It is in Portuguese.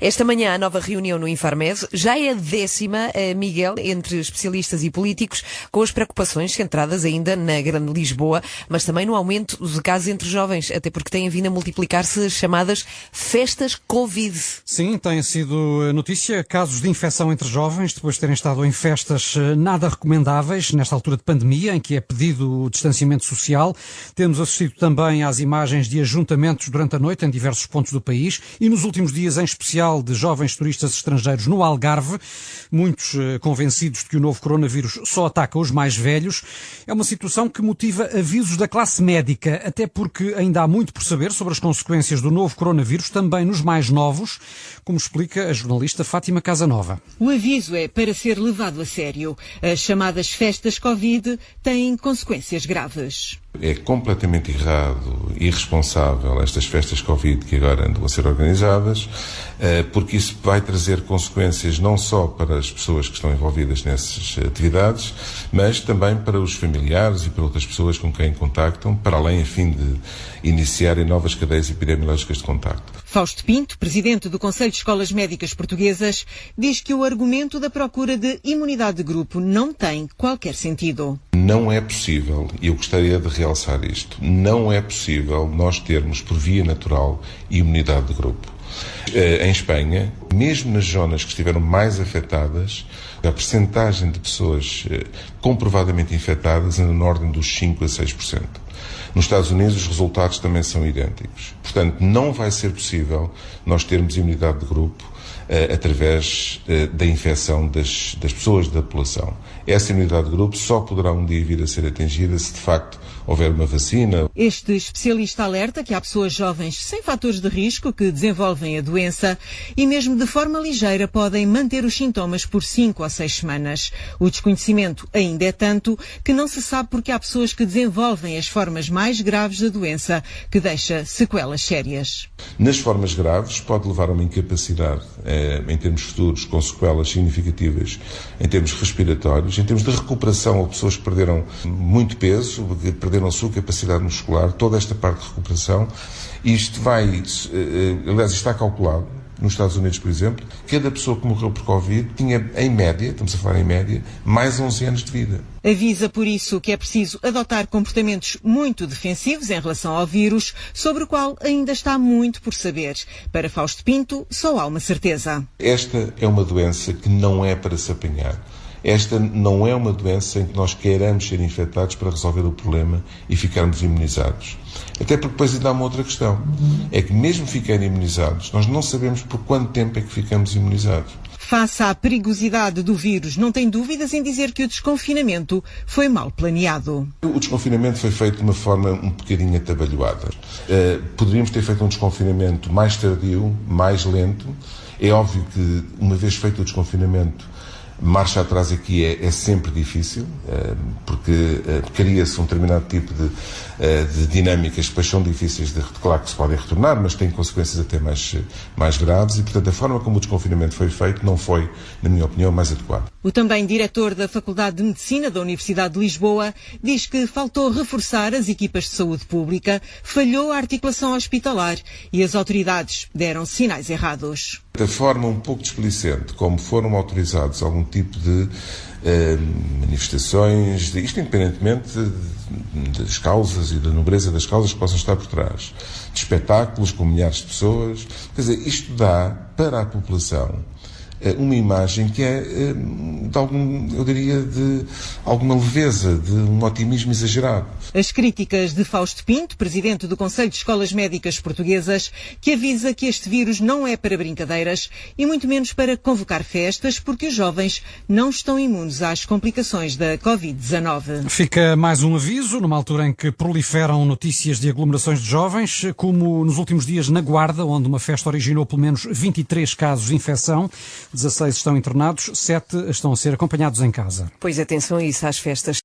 Esta manhã, a nova reunião no Infarmed já é a 10ª, Miguel, entre especialistas e políticos, com as preocupações centradas ainda na Grande Lisboa, mas também no aumento de casos entre jovens, até porque têm vindo a multiplicar-se as chamadas festas Covid. Sim, tem sido notícia casos de infecção entre jovens, depois de terem estado em festas nada recomendáveis, nesta altura de pandemia, em que é pedido o distanciamento social. Temos assistido também às imagens de ajuntamentos durante a noite em diversos pontos do país e nos últimos dias, em especial, de jovens turistas estrangeiros no Algarve, muitos convencidos de que o novo coronavírus só ataca os mais velhos. É uma situação que motiva avisos da classe médica, até porque ainda há muito por saber sobre as consequências do novo coronavírus, também nos mais novos, como explica a jornalista Fátima Casanova. O aviso é para ser levado a sério. As chamadas festas Covid têm consequências graves. É completamente errado e irresponsável estas festas Covid que agora andam a ser organizadas, porque isso vai trazer consequências não só para as pessoas que estão envolvidas nessas atividades, mas também para os familiares e para outras pessoas com quem contactam, para além, a fim de iniciarem novas cadeias epidemiológicas de contacto. Fausto Pinto, presidente do Conselho de Escolas Médicas Portuguesas, diz que o argumento da procura de imunidade de grupo não tem qualquer sentido. Não é possível, e eu gostaria de realçar isto, não é possível nós termos por via natural imunidade de grupo. Em Espanha, mesmo nas zonas que estiveram mais afetadas, a percentagem de pessoas comprovadamente infectadas anda na ordem dos 5 a 6%. Nos Estados Unidos os resultados também são idênticos. Portanto, não vai ser possível nós termos imunidade de grupo através da infecção das pessoas da população. Essa imunidade de grupo só poderá um dia vir a ser atingida se de facto houver uma vacina. Este especialista alerta que há pessoas jovens sem fatores de risco que desenvolvem a doença e mesmo de forma ligeira podem manter os sintomas por 5 ou 6 semanas. O desconhecimento ainda é tanto que não se sabe porque há pessoas que desenvolvem as formas mais graves da doença, que deixa sequelas sérias. Nas formas graves pode levar a uma incapacidade em termos futuros, com sequelas significativas em termos respiratórios, em termos de recuperação, ou pessoas que perderam muito peso, que perderam a sua capacidade muscular, toda esta parte de recuperação. Isto aliás, está calculado, nos Estados Unidos, por exemplo, cada pessoa que morreu por Covid tinha, em média, estamos a falar em média, mais 11 anos de vida. Avisa, por isso, que é preciso adotar comportamentos muito defensivos em relação ao vírus, sobre o qual ainda está muito por saber. Para Fausto Pinto, só há uma certeza. Esta é uma doença que não é para se apanhar. Esta não é uma doença em que nós queiramos ser infectados para resolver o problema e ficarmos imunizados. Até porque depois ainda há uma outra questão. É que mesmo ficando imunizados, nós não sabemos por quanto tempo é que ficamos imunizados. Face à perigosidade do vírus, não tem dúvidas em dizer que o desconfinamento foi mal planeado. O desconfinamento foi feito de uma forma um bocadinho atabalhoada. Poderíamos ter feito um desconfinamento mais tardio, mais lento. É óbvio que, uma vez feito o desconfinamento, marcha atrás aqui é sempre difícil, porque cria-se um determinado tipo de dinâmicas que depois são difíceis de claro que se podem retornar, mas têm consequências até mais graves e, portanto, a forma como o desconfinamento foi feito não foi, na minha opinião, mais adequada. O também diretor da Faculdade de Medicina da Universidade de Lisboa diz que faltou reforçar as equipas de saúde pública, falhou a articulação hospitalar e as autoridades deram sinais errados. Da forma um pouco displicente como foram autorizados algum tipo de manifestações, isto independentemente das causas e da nobreza das causas que possam estar por trás, de espetáculos com milhares de pessoas, quer dizer, isto dá para a população uma imagem que é eu diria, de alguma leveza, de um otimismo exagerado. As críticas de Fausto Pinto, presidente do Conselho de Escolas Médicas Portuguesas, que avisa que este vírus não é para brincadeiras e muito menos para convocar festas, porque os jovens não estão imunes às complicações da Covid-19. Fica mais um aviso, numa altura em que proliferam notícias de aglomerações de jovens, como nos últimos dias na Guarda, onde uma festa originou pelo menos 23 casos de infecção. 16 estão internados, 7 estão a ser acompanhados em casa. Pois atenção a isso, às festas.